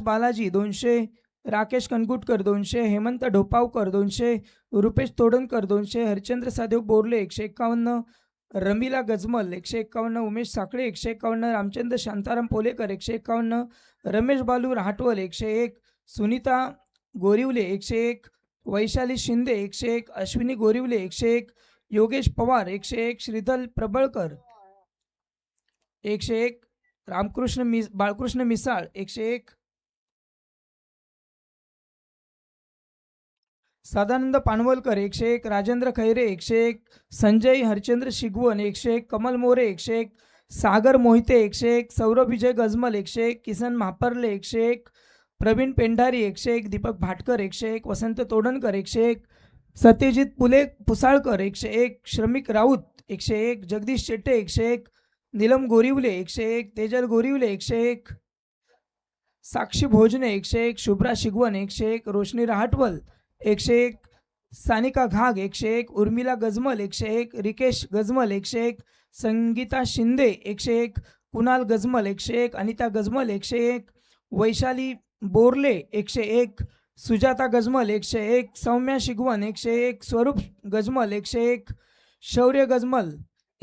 बालाजी 200, राकेश कनकुटकर 200, हेमंत ढोपावकर 200, रुपेश तोडणकर 200, हरिचंद्र सादेव बोरले 151, रमीला गजमल 151, उमेश साखळे 151, रामचंद्र शांताराम पोलेकर 151, रमेश बालू राहटवल 101, सुनीता गोरिवले 101, वैशाली शिंदे 101, अश्विनी गोरिवले 101, योगेश पवार 101, श्रीधल प्रबळकर 101, बाळकृष्ण मिसाळ 101, सदानंद पानवलकर 101, राजेंद्र खैरे 101, संजय हरिचंद्र शिगवण 101, कमल मोरे 101, सागर मोहिते 101, सौरभ विजय गजमल 101, किसन महापर्ले 101, प्रवीण पेंढारी 101, दीपक भाटकर 101, वसंत तोडणकर 101, सत्यजित पुसाळकर 101, श्रमिक राऊत 101, जगदीश शेट्टे 101, नीलम गोरिवले 101, तेजल गोरिवले 101, साक्षी भोजने 101, शुभ्रा शिगवण 101, रोशनी रहाटवल 101, सानिका घाग 101, उर्मिला गजमल 101, रिकेश गजमल 101, संगीता शिंदे 101, कुणाल गजमल 101, अनिता गजमल 101, वैशाली बोरले 101, सुजाता गजमल 101, सौम्या शिगवण 101, स्वरूप गजमल 101, शौर्य गजमल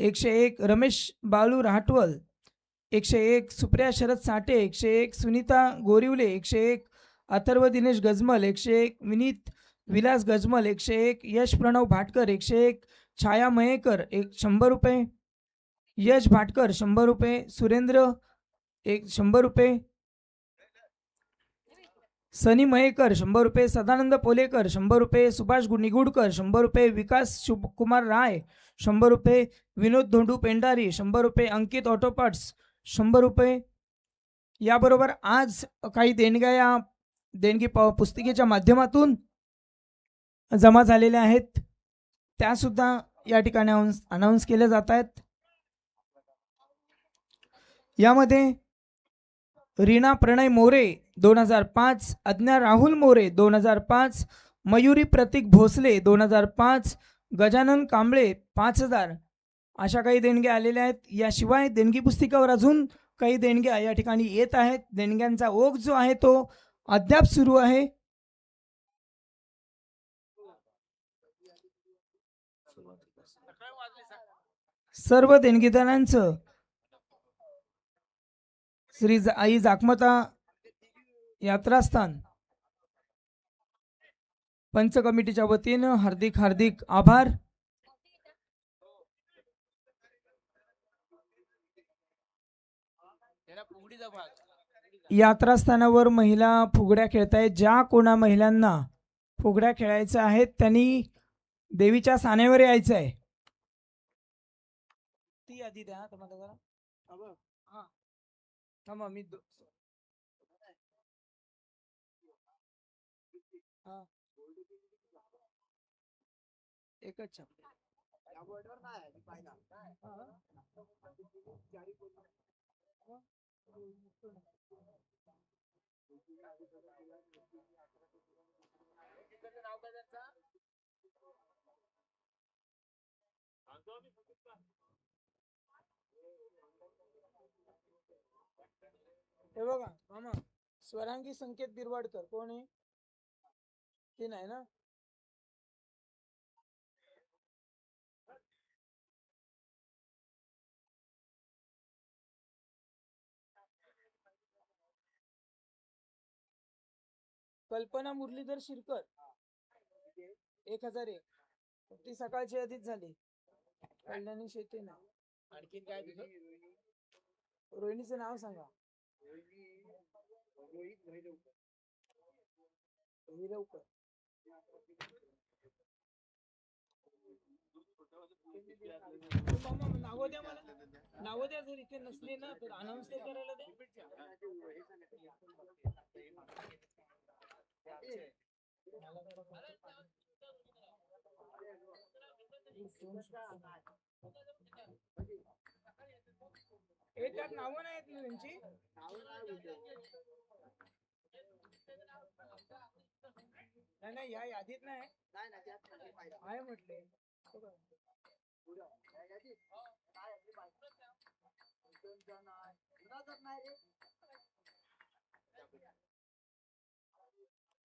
101, रमेश बालू राहटवल 101, सुप्रिया शरद साठे 101, सुनीता गोरिवले 101, अथर्व दिनेश गजमल 101, विनीत विलास गजमल 101, यश प्रणव भाटकर 101, छाया मयेकर 100 रुपये, यश भाटकर 100 रुपये, सुरेंद्र 100 रुपये, सनी मयेकर 100 रुपये, सदानंद पोलेकर 100 रुपये, सुभाष निगुडकर 100 रुपये, विकास शिवकुमार राय 100 रुपये, विनोद धोंडू पेंढारी 100 रुपये, अंकित ऑटोपार्ट्स 100 रुपये. याबरोबर आज काही देणग्या या देणगी पुस्तिकेच्या माध्यमातून जमा झालेल्या आहेत, त्या सुद्धा या ठिकाणी अनाउन्स केल्या जात आहेत. यामध्ये रीना प्रणय मोरे 2005, अज्ञा राहुल मोरे 2005, मयुरी प्रतीक भोसले 2005, गजानन कांबळे 5000 अशा काही देणग्या आलेल्या आहेत. याशिवाय देणगी पुस्तिकेवर अजून काही देणग्या या ठिकाणी येत आहेत. देणग्यांचा ओघ जो आहे तो अद्याप सुरू आहे. सर्व देणगीदारांचं श्री आई जाकमता यात्रास्थान पंच कमिटीच्या वतीनं हार्दिक हार्दिक आभार. यात्रास्थानावर महिला फुगड्या खेळतायत. ज्या कोणा महिलांना फुगड्या खेळायच्या आहेत त्यांनी देवीच्या सानेवर यायचं आहे. ती आधी द्या तुम्हाला जरा. हा थांबा मी एकच हे बघा मामा, स्वरांगी संकेत बिरवाडकर कोण आहे ते नाही ना. कल्पना मुरलीधर शिरकर 1001, ती सकाळची आधीच झाली. कल्याणी शेटे ना. आणखीन काय तुझं? रोहिणीचं नाव सांगा. हिरवकर. नाव द्या मला, नाव द्या. जर इथे नसले ना तर अनाउन्स ते करायला द्या. त्यात नावं नाहीत ना त्यांची. नाही नाही, या यादीत नाही आहे म्हटले.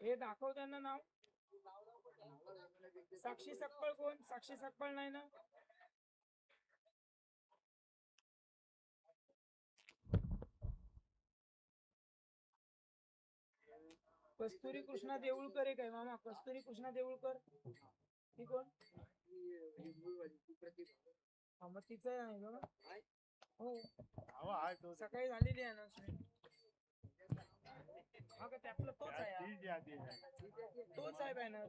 हे दाखव त्यांना नाव. साक्षी सकपाळ कोण? साक्षी सकपाळ नाही ना. कस्तुरी कृष्णा देऊळकर आहे काय मामा? कस्तुरी कृष्णा देऊळकर ती कोण? हा, मग तिचं आहे ना. हो, सकाळी झालेली आहे ना. हा का त्यातला तोच आहे हा. तोच आहे बॅनर.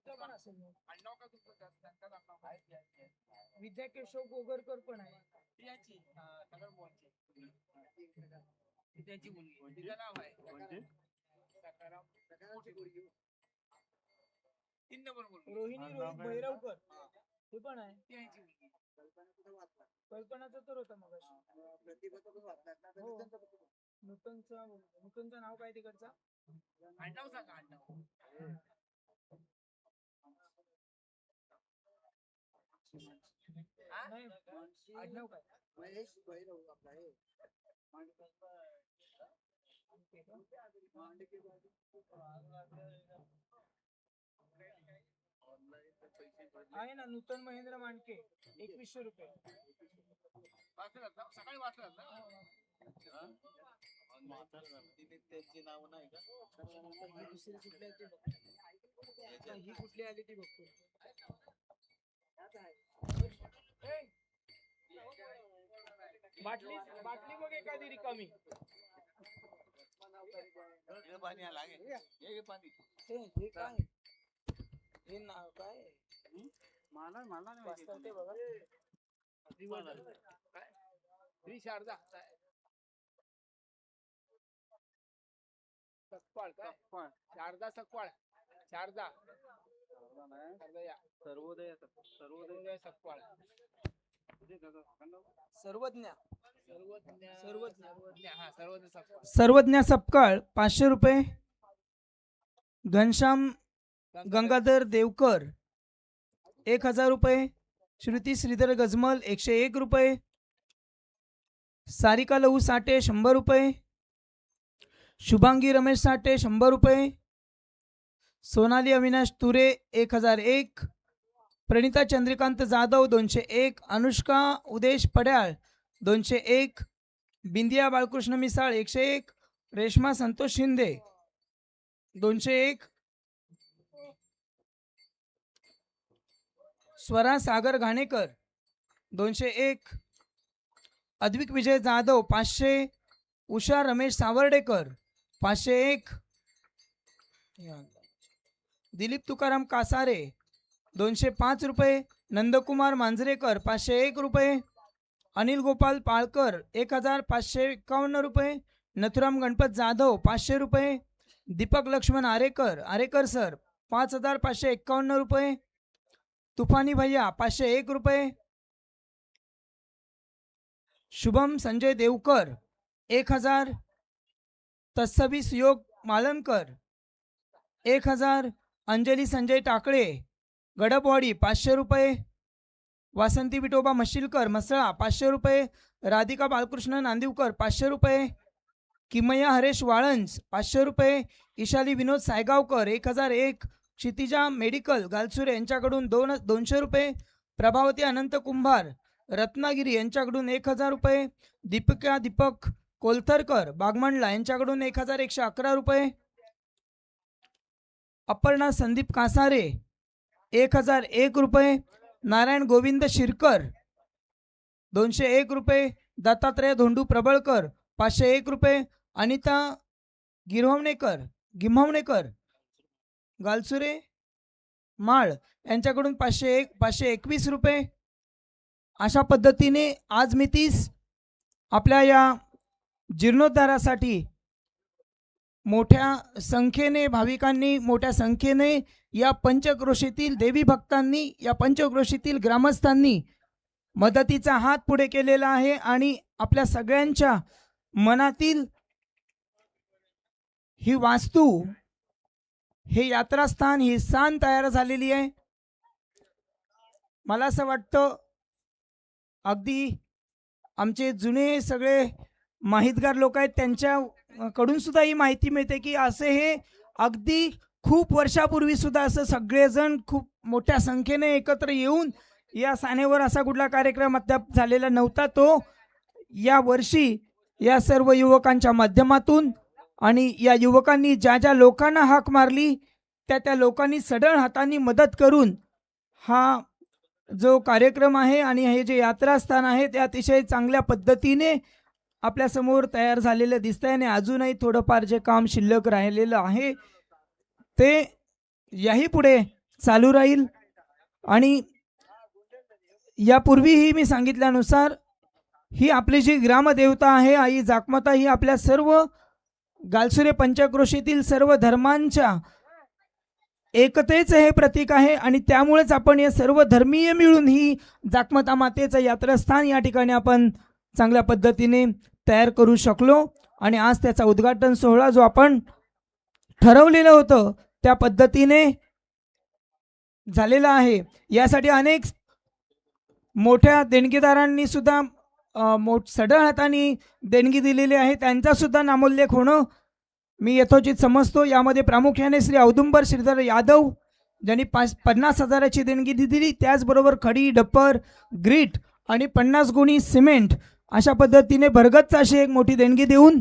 तो पण असेल मग. विद्या केशव गोगरकर पण आहे. त्याची मुलगी तिचं नाव आहे 3 नंबर रोहिणी रोहित भैरवकर. ते पण आहे. कल्पनाचं तर होतं मग. नूतनचं नाव काय तिकडचं? आडनाव सांगा. आडनाव आडनाव काय? महेश भैरव आपला आहे. आहे ना नूतन महेंद्र मांडके 2100 रुपये. सकाळी वाचलं ना. त्यांची नाव नाही का? दुसरी कुठली आली ही कुठली आली ती बघतो. बाटली बाटली बघ एखादी रिकामी. हे काय? हे नाव काय? मला नाही ते बघा. श्री शारदा सकपाळ काय? शारदा सकपाळ. शारदा सर्वोदय सकपाळ. सर्वज्ञ सपकाळ 500 रुपये. घनश्याम गंगाधर देवकर 1000 रुपये. श्रुती श्रीधर गजमल 101 रुपये. सारिका लहू साठे 100 रुपये. शुभांगी रमेश साठे 100 रुपये. सोनाली अविनाश तुरे 1001. प्रणिता चंद्रकांत जाधव 201. अनुष्का उदेश पड्याळ 201. बिंदिया बाळकृष्ण मिसाळ 101. रेश्मा संतोष शिंदे 201. स्वरा सागर घाणेकर 201. अद्विक विजय जाधव 500. उषा रमेश सावर्डेकर 501. दिलीप तुकाराम कासारे 205 रुपये. नंदकुमार मांजरेकर 501 रुपये. अनिल गोपाल पाळकर 1551 रुपये. नथुराम गणपत जाधव 500 रुपये. दीपक लक्ष्मण आरेकर सर 5551 रुपये. तुफानी भैया 501 रुपये. शुभम संजय देवकर 1000. तत्सबीस योग मालनकर 1000. अंजली संजय टाकळे गडपवाडी 500 रुपये. वासंती विठोबा मशिलकर मसळा 500 रुपये. राधिका बालकृष्ण नांदिवकर 500 रुपये. किमया हरेश वाळंज 500 रुपये. इशाली विनोद सायगावकर 1001. क्षितिजा मेडिकल गालसुरे यांच्याकडून 200 रुपये. प्रभावती अनंत कुंभार रत्नागिरी यांच्याकडून 1000 रुपये. दीपिका दीपक कोलथरकर बागमंडला यांच्याकडून 1111 रुपये. अपर्णा संदीप कासारे 1001 रुपये. नारायण गोविंद शिरकर 201 रुपये. दत्तात्रय धोंडू प्रबळकर 501 रुपये. अनिता गिम्हवणेकर गालसुरे माळ यांच्याकडून 521 रुपये. अशा पद्धतीने आज मितीस आपल्या या जीर्णोद्धारासाठी मोठ्या संख्येने भाविकांनी, मोठ्या संख्येने या पंचक्रोशीतील देवी भक्तांनी, या पंचक्रोशीतील ग्रामस्थांनी मदतीचा हात पुढे केलेला आहे. आणि आपल्या सगळ्यांच्या मनातील ही वास्तू, हे यात्रास्थान, ही सान तयार झालेली आहे. मला असं वाटतं अगदी आमचे जुने सगळे माहितगार लोक आहेत, त्यांच्या कडून सुद्धा ही माहिती मिळते की असे हे अगदी खूप वर्षापूर्वी सुद्धा असं सगळेजण खूप मोठ्या संख्येने एकत्र येऊन या सानेवर असा कुठला कार्यक्रम अद्याप झालेला नव्हता. तो या वर्षी या सर्व युवकांच्या माध्यमातून आणि या युवकांनी ज्या ज्या लोकांना हाक मारली त्या त्या लोकांनी सढळ हातांनी मदत करून हा जो कार्यक्रम आहे आणि हे जे यात्रास्थान आहे ते अतिशय चांगल्या पद्धतीने आपल्यासमोर तयार झालेलं दिसतंय आणि अजूनही थोडंफार जे काम शिल्लक राहिलेलं आहे ते याही पुढे चालू राहील. आणि यापूर्वीही मी सांगितल्यानुसार ही आपली जी ग्रामदेवता आहे आई जाकमाता ही आपल्या सर्व गालसुरे पंचक्रोशीतील सर्व धर्मांच्या एकतेचे हे प्रतीक आहे आणि त्यामुळेच आपण हे सर्व धर्मीय मिळून ही जाकमाता मातेचं यात्रास्थान या ठिकाणी आपण चांगल्या पद्धतीने तयार करू शकलो. आणि आज त्याचा उद्घाटन सोहळा जो आपण ठरवलेलं होतं त्या पद्धतीने झालेला आहे. यासाठी अनेक मोठ्या देणगीदारांनी सुद्धा सढळ हाताने देणगी दिलेली आहे, त्यांचा सुद्धा नामोल्लेख होणं मी यथोचित समजतो. यामध्ये प्रामुख्याने श्री औदुंबर श्रीधर यादव ज्यांनी 50,000ची देणगी दिली, त्याचबरोबर खडी डप्पर ग्रीट आणि 50 गुणी सिमेंट अशा पद्धतीने भरगच्च अशी एक मोठी देणगी देऊन